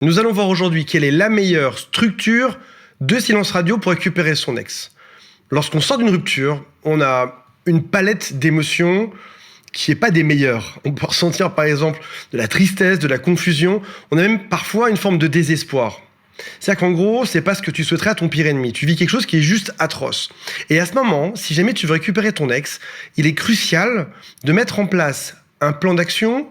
Nous allons voir aujourd'hui quelle est la meilleure structure de silence radio pour récupérer son ex. Lorsqu'on sort d'une rupture, on a une palette d'émotions qui n'est pas des meilleures. On peut ressentir par exemple de la tristesse, de la confusion, on a même parfois une forme de désespoir. C'est-à-dire qu'en gros, c'est pas ce que tu souhaiterais à ton pire ennemi. Tu vis quelque chose qui est juste atroce. Et à ce moment, si jamais tu veux récupérer ton ex, il est crucial de mettre en place un plan d'action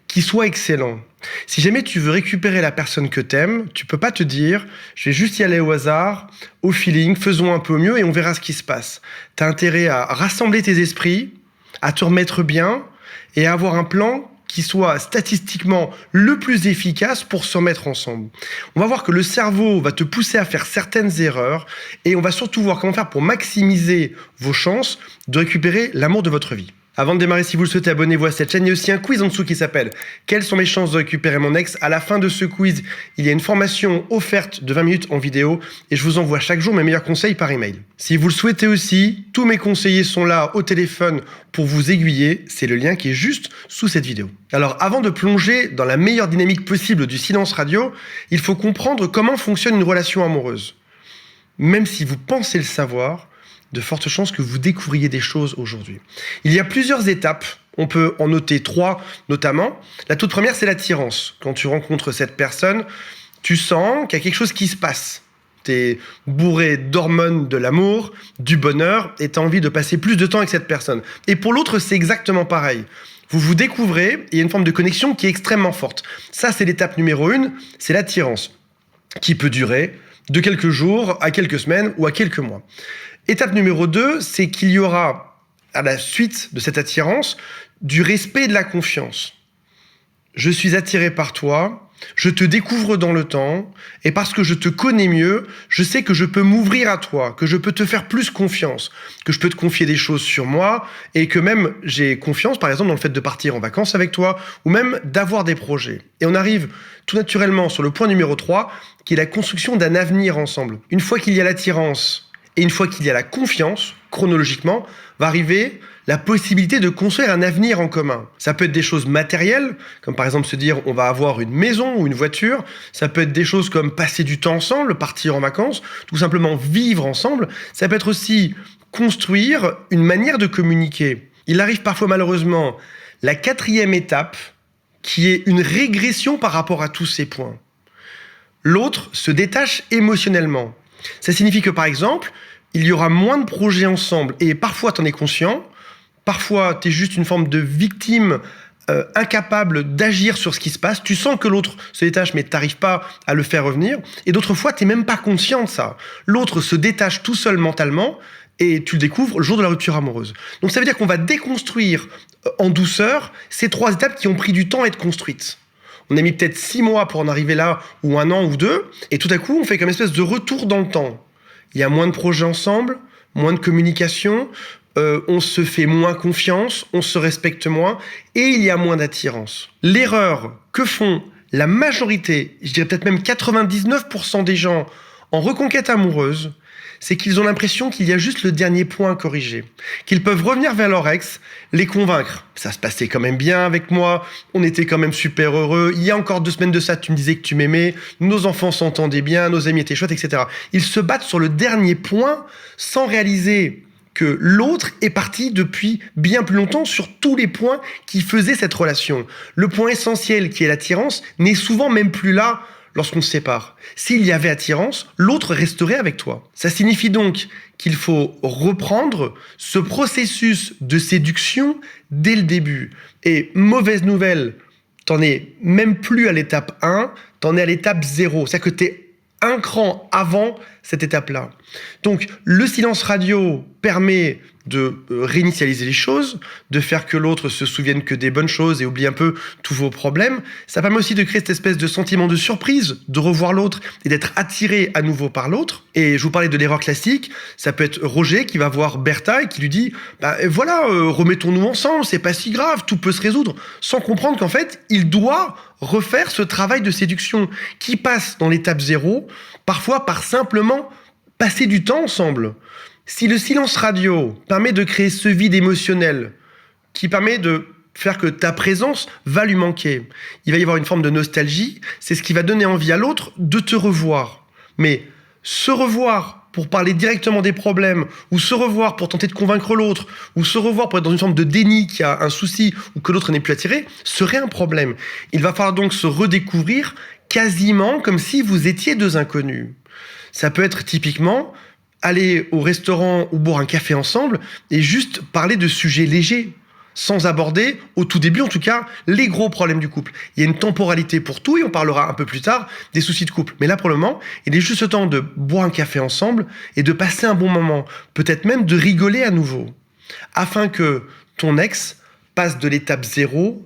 qui soit excellent. Si jamais tu veux récupérer la personne que t'aimes, tu peux pas te dire « je vais juste y aller au hasard, au feeling, faisons un peu mieux et on verra ce qui se passe ». T'as intérêt à rassembler tes esprits, à te remettre bien et à avoir un plan qui soit statistiquement le plus efficace pour se remettre ensemble. On va voir que le cerveau va te pousser à faire certaines erreurs et on va surtout voir comment faire pour maximiser vos chances de récupérer l'amour de votre vie. Avant de démarrer, si vous le souhaitez, abonnez-vous à cette chaîne. Il y a aussi un quiz en dessous qui s'appelle « Quelles sont mes chances de récupérer mon ex ?» À la fin de ce quiz, il y a une formation offerte de 20 minutes en vidéo et je vous envoie chaque jour mes meilleurs conseils par email. Si vous le souhaitez aussi, tous mes conseillers sont là au téléphone pour vous aiguiller. C'est le lien qui est juste sous cette vidéo. Alors, avant de plonger dans la meilleure dynamique possible du silence radio, il faut comprendre comment fonctionne une relation amoureuse. Même si vous pensez le savoir, de fortes chances que vous découvriez des choses aujourd'hui. Il y a plusieurs étapes, on peut en noter 3 notamment. La toute première, c'est l'attirance. Quand tu rencontres cette personne, tu sens qu'il y a quelque chose qui se passe. Tu es bourré d'hormones de l'amour, du bonheur, et tu as envie de passer plus de temps avec cette personne. Et pour l'autre, c'est exactement pareil. Vous vous découvrez, et il y a une forme de connexion qui est extrêmement forte. Ça, c'est l'étape numéro 1, c'est l'attirance, qui peut durer de quelques jours à quelques semaines ou à quelques mois. Étape numéro 2, c'est qu'il y aura, à la suite de cette attirance, du respect et de la confiance. Je suis attiré par toi, je te découvre dans le temps, et parce que je te connais mieux, je sais que je peux m'ouvrir à toi, que je peux te faire plus confiance, que je peux te confier des choses sur moi, et que même j'ai confiance, par exemple, dans le fait de partir en vacances avec toi, ou même d'avoir des projets. Et on arrive tout naturellement sur le point numéro 3, qui est la construction d'un avenir ensemble. Une fois qu'il y a l'attirance, et une fois qu'il y a la confiance, chronologiquement, va arriver la possibilité de construire un avenir en commun. Ça peut être des choses matérielles, comme par exemple se dire on va avoir une maison ou une voiture. Ça peut être des choses comme passer du temps ensemble, partir en vacances, tout simplement vivre ensemble. Ça peut être aussi construire une manière de communiquer. Il arrive parfois malheureusement la 4e étape, qui est une régression par rapport à tous ces points. L'autre se détache émotionnellement. Ça signifie que, par exemple, il y aura moins de projets ensemble et parfois tu en es conscient, parfois tu es juste une forme de victime incapable d'agir sur ce qui se passe, tu sens que l'autre se détache mais tu n'arrives pas à le faire revenir, et d'autres fois tu n'es même pas conscient de ça. L'autre se détache tout seul mentalement et tu le découvres le jour de la rupture amoureuse. Donc ça veut dire qu'on va déconstruire en douceur ces 3 étapes qui ont pris du temps à être construites. On a mis peut-être 6 mois pour en arriver là, ou 1 an ou 2, et tout à coup, on fait comme une espèce de retour dans le temps. Il y a moins de projets ensemble, moins de communication, on se fait moins confiance, on se respecte moins, et il y a moins d'attirance. L'erreur que font la majorité, je dirais peut-être même 99% des gens en reconquête amoureuse, c'est qu'ils ont l'impression qu'il y a juste le dernier point à corriger, qu'ils peuvent revenir vers leur ex, les convaincre. Ça se passait quand même bien avec moi, on était quand même super heureux, il y a encore 2 semaines de ça, tu me disais que tu m'aimais, nos enfants s'entendaient bien, nos amis étaient chouettes, etc. Ils se battent sur le dernier point sans réaliser que l'autre est parti depuis bien plus longtemps sur tous les points qui faisaient cette relation. Le point essentiel qui est l'attirance n'est souvent même plus là lorsqu'on se sépare. S'il y avait attirance, l'autre resterait avec toi. Ça signifie donc qu'il faut reprendre ce processus de séduction dès le début. Et mauvaise nouvelle, t'en es même plus à l'étape 1, t'en es à l'étape 0. C'est-à-dire que t'es un cran avant cette étape-là. Donc, le silence radio permet de réinitialiser les choses, de faire que l'autre se souvienne que des bonnes choses et oublie un peu tous vos problèmes. Ça permet aussi de créer cette espèce de sentiment de surprise, de revoir l'autre et d'être attiré à nouveau par l'autre. Et je vous parlais de l'erreur classique, ça peut être Roger qui va voir Bertha et qui lui dit voilà, remettons-nous ensemble, c'est pas si grave, tout peut se résoudre, sans comprendre qu'en fait, il doit refaire ce travail de séduction qui passe dans l'étape 0, parfois par simplement passer du temps ensemble. Si le silence radio permet de créer ce vide émotionnel, qui permet de faire que ta présence va lui manquer. Il va y avoir une forme de nostalgie. C'est ce qui va donner envie à l'autre de te revoir. Mais se revoir pour parler directement des problèmes, ou se revoir pour tenter de convaincre l'autre, ou se revoir pour être dans une forme de déni qui a un souci ou que l'autre n'est plus attiré, serait un problème. Il va falloir donc se redécouvrir quasiment comme si vous étiez deux inconnus. Ça peut être typiquement aller au restaurant ou boire un café ensemble et juste parler de sujets légers, sans aborder, au tout début en tout cas, les gros problèmes du couple. Il y a une temporalité pour tout et on parlera un peu plus tard des soucis de couple. Mais là pour le moment, il est juste temps de boire un café ensemble et de passer un bon moment, peut-être même de rigoler à nouveau, afin que ton ex passe de l'étape 0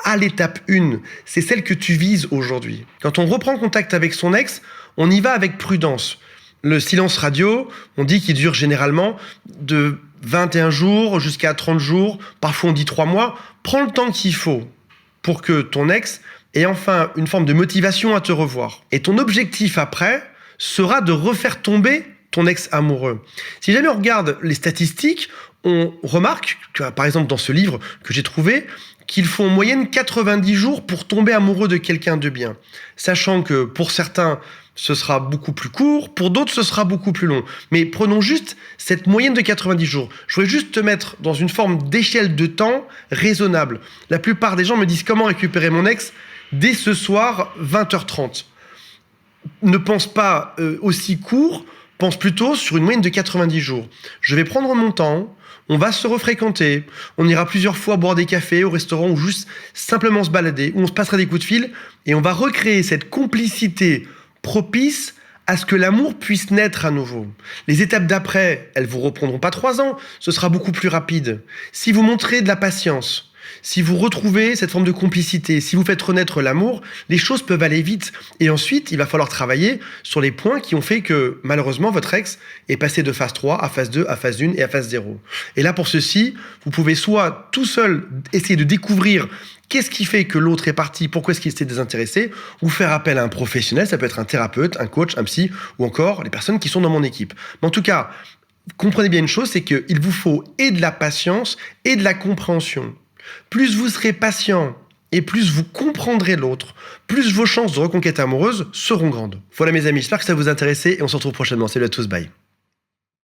à l'étape 1. C'est celle que tu vises aujourd'hui. Quand on reprend contact avec son ex, on y va avec prudence. Le silence radio, on dit qu'il dure généralement de 21 jours jusqu'à 30 jours, parfois on dit 3 mois. Prends le temps qu'il faut pour que ton ex ait enfin une forme de motivation à te revoir. Et ton objectif après sera de refaire tomber ton ex amoureux. Si jamais on regarde les statistiques, on remarque, que, par exemple dans ce livre que j'ai trouvé, qu'il faut en moyenne 90 jours pour tomber amoureux de quelqu'un de bien. Sachant que pour certains, ce sera beaucoup plus court, pour d'autres, ce sera beaucoup plus long. Mais prenons juste cette moyenne de 90 jours. Je voudrais juste te mettre dans une forme d'échelle de temps raisonnable. La plupart des gens me disent comment récupérer mon ex dès ce soir, 20h30. Ne pense pas aussi court, pense plutôt sur une moyenne de 90 jours. Je vais prendre mon temps, on va se refréquenter, on ira plusieurs fois boire des cafés au restaurant ou juste simplement se balader, où on se passera des coups de fil et on va recréer cette complicité propice à ce que l'amour puisse naître à nouveau. Les étapes d'après, elles vous reprendront pas 3 ans, ce sera beaucoup plus rapide. Si vous montrez de la patience, si vous retrouvez cette forme de complicité, si vous faites renaître l'amour, les choses peuvent aller vite. Et ensuite, il va falloir travailler sur les points qui ont fait que, malheureusement, votre ex est passé de phase 3 à phase 2, à phase 1 et à phase 0. Et là, pour ceci, vous pouvez soit tout seul essayer de découvrir qu'est-ce qui fait que l'autre est parti, pourquoi est-ce qu'il s'est désintéressé, ou faire appel à un professionnel, ça peut être un thérapeute, un coach, un psy, ou encore les personnes qui sont dans mon équipe. Mais en tout cas, comprenez bien une chose, c'est qu'il vous faut et de la patience et de la compréhension. Plus vous serez patient et plus vous comprendrez l'autre, plus vos chances de reconquête amoureuse seront grandes. Voilà mes amis, j'espère que ça vous intéressait et on se retrouve prochainement. Salut à tous, bye.